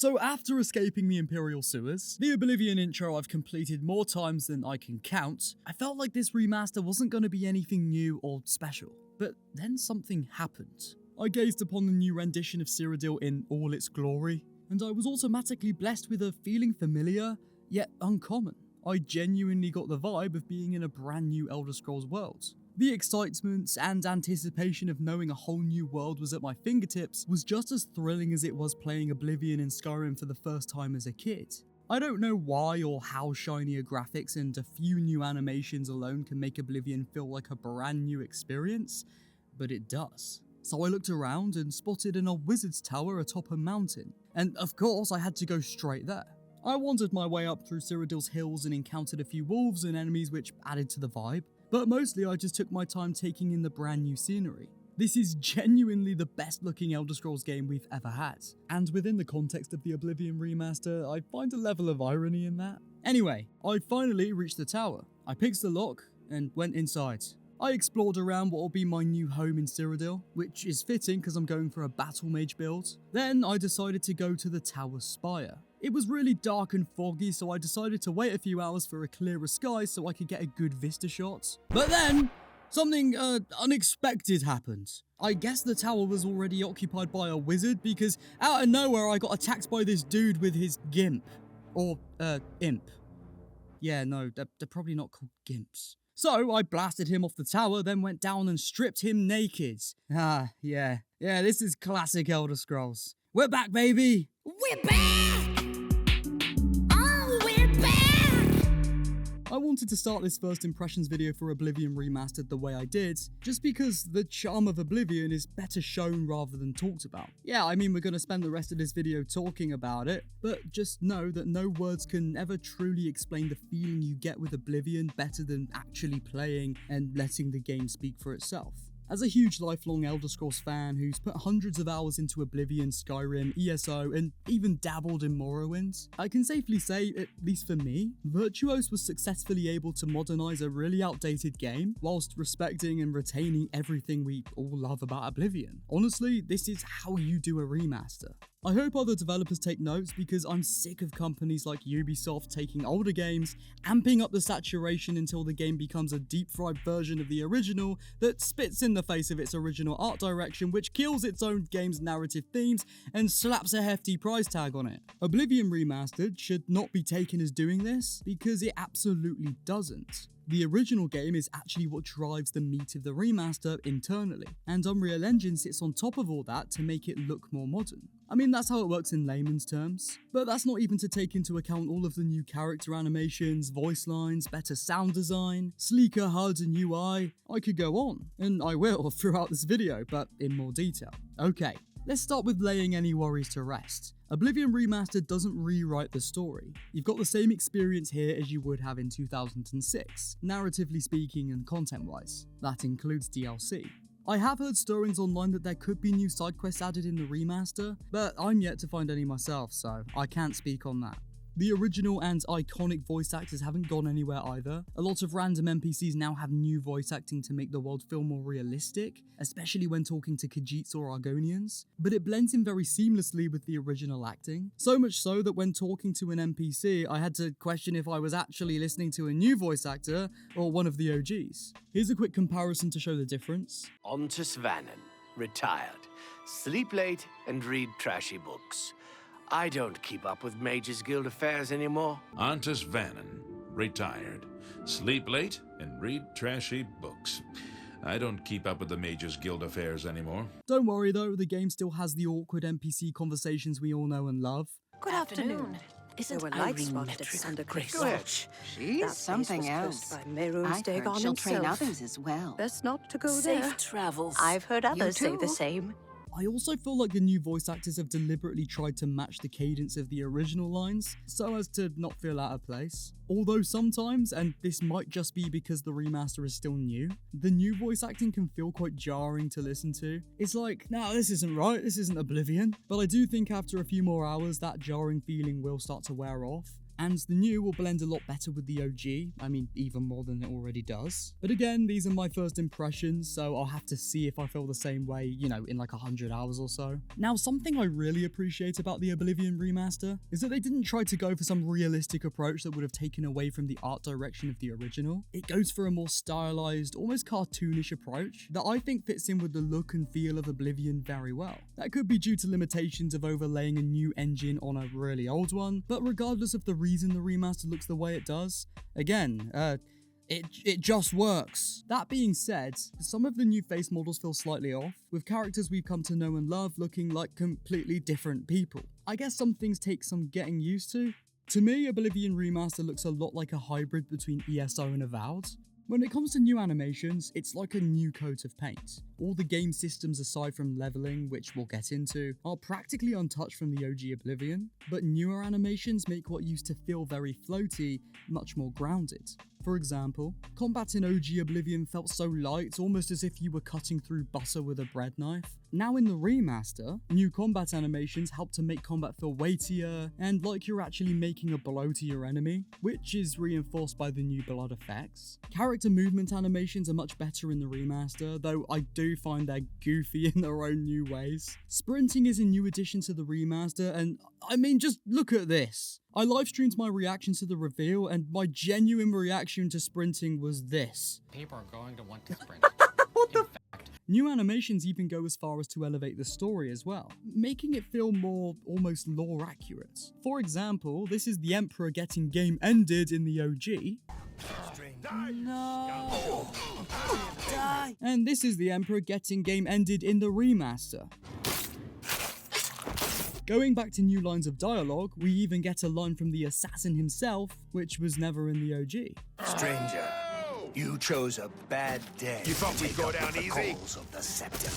So after escaping the Imperial sewers, the Oblivion intro I've completed more times than I can count, I felt like this remaster wasn't going to be anything new or special. But then something happened. I gazed upon the new rendition of Cyrodiil in all its glory, and I was automatically blessed with a feeling familiar, yet uncommon. I genuinely got the vibe of being in a brand new Elder Scrolls world. The excitement and anticipation of knowing a whole new world was at my fingertips was just as thrilling as it was playing Oblivion and Skyrim for the first time as a kid. I don't know why or how shinier graphics and a few new animations alone can make Oblivion feel like a brand new experience, but it does. So I looked around and spotted an old wizard's tower atop a mountain, and of course I had to go straight there. I wandered my way up through Cyrodiil's hills and encountered a few wolves and enemies which added to the vibe, but mostly I just took my time taking in the brand new scenery. This is genuinely the best looking Elder Scrolls game we've ever had, and within the context of the Oblivion Remaster, I find a level of irony in that. Anyway, I finally reached the tower. I picked the lock and went inside. I explored around what will be my new home in Cyrodiil, which is fitting because I'm going for a battle mage build. Then I decided to go to the tower spire. It was really dark and foggy, so I decided to wait a few hours for a clearer sky so I could get a good vista shot. But then, something unexpected happened. I guess the tower was already occupied by a wizard because out of nowhere I got attacked by this dude with his gimp. Or, imp. Yeah, no, they're probably not called gimps. So I blasted him off the tower, then went down and stripped him naked. Yeah, this is classic Elder Scrolls. We're back, baby! We're back! Oh, we're back! I wanted to start this first impressions video for Oblivion Remastered the way I did, just because the charm of Oblivion is better shown rather than talked about. Yeah, I mean, we're going to spend the rest of this video talking about it, but just know that no words can ever truly explain the feeling you get with Oblivion better than actually playing and letting the game speak for itself. As a huge lifelong Elder Scrolls fan who's put hundreds of hours into Oblivion, Skyrim, ESO, and even dabbled in Morrowind, I can safely say, at least for me, Virtuos was successfully able to modernize a really outdated game whilst respecting and retaining everything we all love about Oblivion. Honestly, this is how you do a remaster. I hope other developers take notes because I'm sick of companies like Ubisoft taking older games, amping up the saturation until the game becomes a deep-fried version of the original that spits in the face of its original art direction, which kills its own game's narrative themes and slaps a hefty price tag on it. Oblivion Remastered should not be taken as doing this because it absolutely doesn't. The original game is actually what drives the meat of the remaster internally, and Unreal Engine sits on top of all that to make it look more modern. I mean, that's how it works in layman's terms, but that's not even to take into account all of the new character animations, voice lines, better sound design, sleeker HUD and UI. I could go on, and I will throughout this video, but in more detail. Okay, let's start with laying any worries to rest. Oblivion Remastered doesn't rewrite the story. You've got the same experience here as you would have in 2006, narratively speaking and content-wise. That includes DLC. I have heard stirrings online that there could be new side quests added in the remaster, but I'm yet to find any myself, so I can't speak on that. The original and iconic voice actors haven't gone anywhere either. A lot of random NPCs now have new voice acting to make the world feel more realistic, especially when talking to Khajiits or Argonians, but it blends in very seamlessly with the original acting. So much so that when talking to an NPC, I had to question if I was actually listening to a new voice actor or one of the OGs. Here's a quick comparison to show the difference. Ontus Vannon, retired. Sleep late and read trashy books. I don't keep up with Mages Guild affairs anymore. Ontus Vannon, retired. Sleep late and read trashy books. I don't keep up with the Mages Guild affairs anymore. Don't worry though, the game still has the awkward NPC conversations we all know and love. Good afternoon. Isn't There were light spotted at Irene Sundercliff Go ahead. Lodge. She's That something place was else. closed by Mehrunes I've Dagon heard she'll train himself. others as well. Best not to go Safe there. travels. I've heard others say too. the same. I also feel like the new voice actors have deliberately tried to match the cadence of the original lines, so as to not feel out of place. Although sometimes, and this might just be because the remaster is still new, the new voice acting can feel quite jarring to listen to. It's like, no, this isn't right, this isn't Oblivion. But I do think after a few more hours, that jarring feeling will start to wear off. and the new will blend a lot better with the OG, I mean even more than it already does. But again, these are my first impressions, so I'll have to see if I feel the same way, you know, in like 100 hours or so. Now, something I really appreciate about the Oblivion Remaster is that they didn't try to go for some realistic approach that would have taken away from the art direction of the original. It goes for a more stylized, almost cartoonish approach that I think fits in with the look and feel of Oblivion very well. That could be due to limitations of overlaying a new engine on a really old one, but regardless of the reason the remaster looks the way it does, again, it just works. That being said, some of the new face models feel slightly off, with characters we've come to know and love looking like completely different people. I guess some things take some getting used to. To me, Oblivion Remaster looks a lot like a hybrid between ESO and Avowed. When it comes to new animations, it's like a new coat of paint. All the game systems aside from leveling, which we'll get into, are practically untouched from the OG Oblivion, but newer animations make what used to feel very floaty much more grounded. For example, combat in OG Oblivion felt so light, almost as if you were cutting through butter with a bread knife. Now in the remaster, new combat animations help to make combat feel weightier, and like you're actually making a blow to your enemy, which is reinforced by the new blood effects. Character movement animations are much better in the remaster, though I do find they're goofy in their own new ways. Sprinting is a new addition to the remaster, and I mean, just look at this. I live streamed my reaction to the reveal, and my genuine reaction to sprinting was this. People are going to want to sprint. New animations even go as far as to elevate the story as well, making it feel more almost lore accurate. For example, this is the Emperor getting game ended in the OG. No! Die! And this is the Emperor getting game ended in the remaster. Going back to new lines of dialogue, we even get a line from the assassin himself, which was never in the OG. Stranger, you chose a bad day. You thought we'd go down easy? Of the scepter.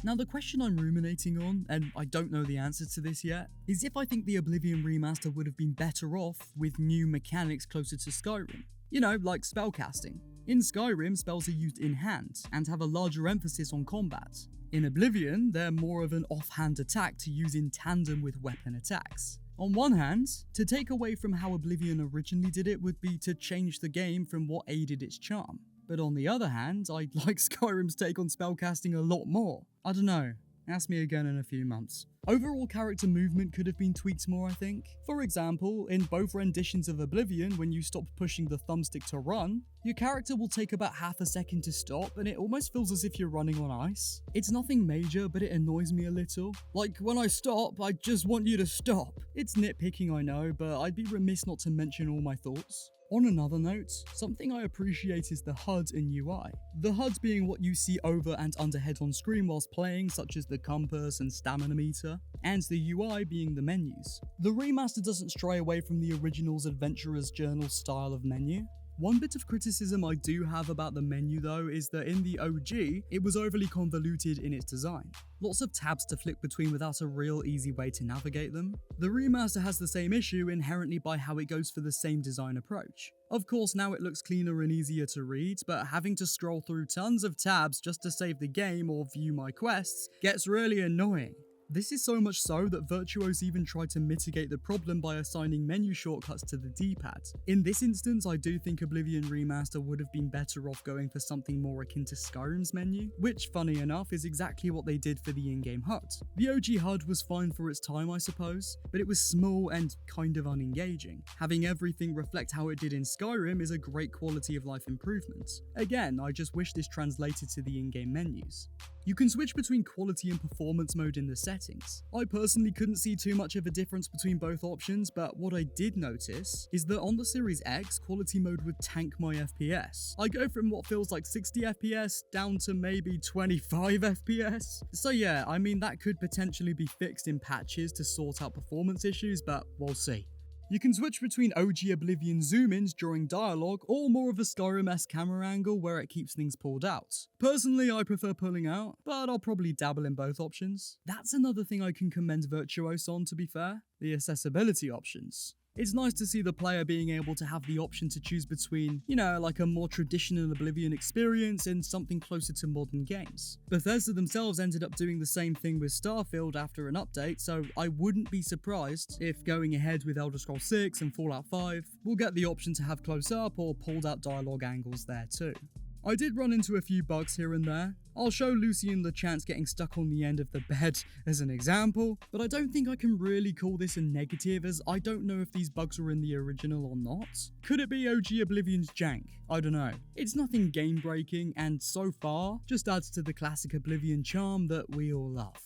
Now the question I'm ruminating on, and I don't know the answer to this yet, is if I think the Oblivion Remaster would have been better off with new mechanics closer to Skyrim. You know, like spellcasting. In Skyrim, spells are used in hand, and have a larger emphasis on combat. In Oblivion, they're more of an offhand attack to use in tandem with weapon attacks. On one hand, to take away from how Oblivion originally did it would be to change the game from what aided its charm. But on the other hand, I like Skyrim's take on spellcasting a lot more. I don't know. Ask me again in a few months. Overall character movement could have been tweaked more, I think. For example, in both renditions of Oblivion, when you stop pushing the thumbstick to run, your character will take about half a second to stop, and it almost feels as if you're running on ice. It's nothing major, but it annoys me a little. Like, when I stop, I just want you to stop. It's nitpicking, I know, but I'd be remiss not to mention all my thoughts. On another note, something I appreciate is the HUD and UI. The HUD being what you see over and underhead on screen whilst playing, such as the compass and stamina meter, and the UI being the menus. The remaster doesn't stray away from the original's Adventurer's Journal style of menu. One bit of criticism I do have about the menu though is that in the OG, it was overly convoluted in its design. Lots of tabs to flick between without a real easy way to navigate them. The remaster has the same issue inherently by how it goes for the same design approach. Of course now it looks cleaner and easier to read, but having to scroll through tons of tabs just to save the game or view my quests gets really annoying. This is so much so that Virtuos even tried to mitigate the problem by assigning menu shortcuts to the D-pad. In this instance, I do think Oblivion Remaster would have been better off going for something more akin to Skyrim's menu, which, funny enough, is exactly what they did for the in-game HUD. The OG HUD was fine for its time, I suppose, but it was small and kind of unengaging. Having everything reflect how it did in Skyrim is a great quality of life improvement. Again, I just wish this translated to the in-game menus. You can switch between quality and performance mode in the settings. I personally couldn't see too much of a difference between both options, but what I did notice is that on the Series X, quality mode would tank my FPS. I go from what feels like 60 FPS down to maybe 25 FPS. So yeah, I mean that could potentially be fixed in patches to sort out performance issues, but we'll see. You can switch between OG Oblivion zoom-ins during dialogue or more of a Skyrim-esque camera angle where it keeps things pulled out. Personally, I prefer pulling out, but I'll probably dabble in both options. That's another thing I can commend Virtuos on, to be fair, the accessibility options. It's nice to see the player being able to have the option to choose between, you know, like a more traditional Oblivion experience and something closer to modern games. Bethesda themselves ended up doing the same thing with Starfield after an update, so I wouldn't be surprised if going ahead with Elder Scrolls 6 and Fallout 5, we'll get the option to have close-up or pulled-out dialogue angles there too. I did run into a few bugs here and there. I'll show Lucian the chance getting stuck on the end of the bed as an example, but I don't think I can really call this a negative, as I don't know if these bugs were in the original or not. Could it be OG Oblivion's jank? I don't know. It's nothing game breaking, and so far just adds to the classic Oblivion charm that we all love.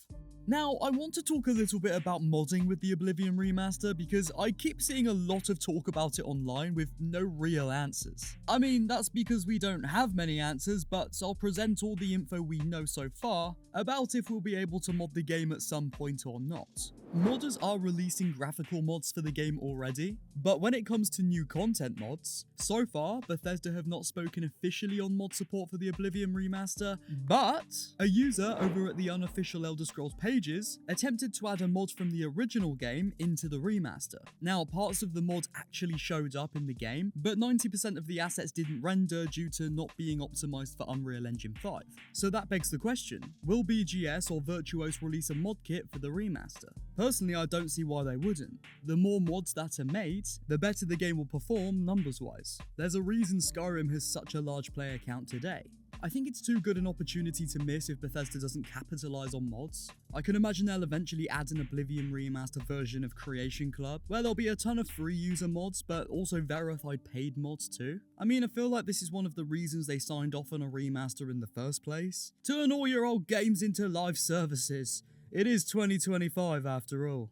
Now, I want to talk a little bit about modding with the Oblivion Remaster because I keep seeing a lot of talk about it online with no real answers. I mean, that's because we don't have many answers, but I'll present all the info we know so far about if we'll be able to mod the game at some point or not. Modders are releasing graphical mods for the game already, but when it comes to new content mods, so far Bethesda have not spoken officially on mod support for the Oblivion Remaster, but a user over at the unofficial Elder Scrolls pages attempted to add a mod from the original game into the remaster. Now, parts of the mod actually showed up in the game, but 90% of the assets didn't render due to not being optimized for Unreal Engine 5. So that begs the question, will BGS or Virtuos release a mod kit for the remaster? Personally, I don't see why they wouldn't. The more mods that are made, the better the game will perform numbers-wise. There's a reason Skyrim has such a large player count today. I think it's too good an opportunity to miss if Bethesda doesn't capitalize on mods. I can imagine they'll eventually add an Oblivion Remaster version of Creation Club, where there'll be a ton of free user mods, but also verified paid mods too. I mean, I feel like this is one of the reasons they signed off on a remaster in the first place. Turn all your old games into live services. It is 2025 after all.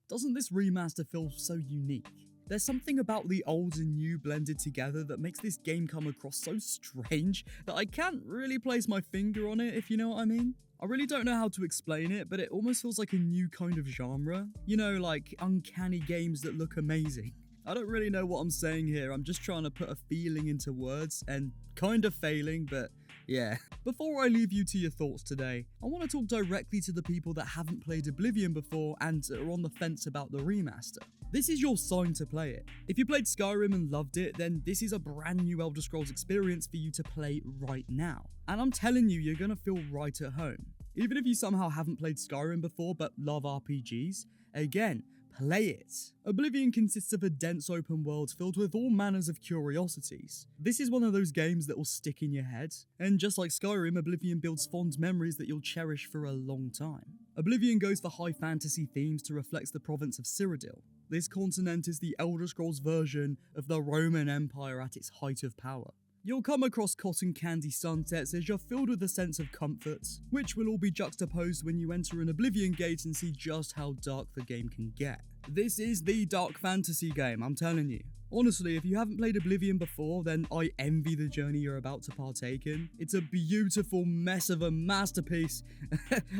Doesn't this remaster feel so unique? There's something about the old and new blended together that makes this game come across so strange that I can't really place my finger on it, if you know what I mean. I really don't know how to explain it, but it almost feels like a new kind of genre. You know, like uncanny games that look amazing. I don't really know what I'm saying here, I'm just trying to put a feeling into words and kind of failing, but yeah. Before I leave you to your thoughts today, I want to talk directly to the people that haven't played Oblivion before and are on the fence about the remaster. This is your sign to play it. If you played Skyrim and loved it, then this is a brand new Elder Scrolls experience for you to play right now. And I'm telling you, you're gonna feel right at home. Even if you somehow haven't played Skyrim before but love RPGs, again, play it. Oblivion consists of a dense open world filled with all manners of curiosities. This is one of those games that will stick in your head, and just like Skyrim, Oblivion builds fond memories that you'll cherish for a long time. Oblivion goes for high fantasy themes to reflect the province of Cyrodiil. This continent is the Elder Scrolls version of the Roman Empire at its height of power. You'll come across cotton candy sunsets as you're filled with a sense of comfort, which will all be juxtaposed when you enter an Oblivion gate and see just how dark the game can get. This is the dark fantasy game, I'm telling you. Honestly, if you haven't played Oblivion before, then I envy the journey you're about to partake in. It's a beautiful mess of a masterpiece,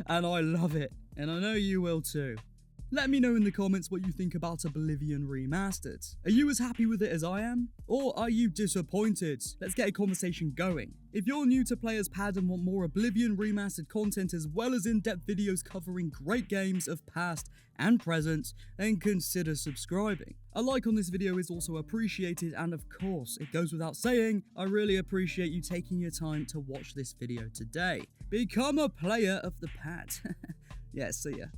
and I love it, and I know you will too. Let me know in the comments what you think about Oblivion Remastered. Are you as happy with it as I am? Or are you disappointed? Let's get a conversation going. If you're new to Player's Pad and want more Oblivion Remastered content as well as in-depth videos covering great games of past and present, then consider subscribing. A like on this video is also appreciated, and of course, it goes without saying, I really appreciate you taking your time to watch this video today. Become a player of the pad. Yeah, see ya.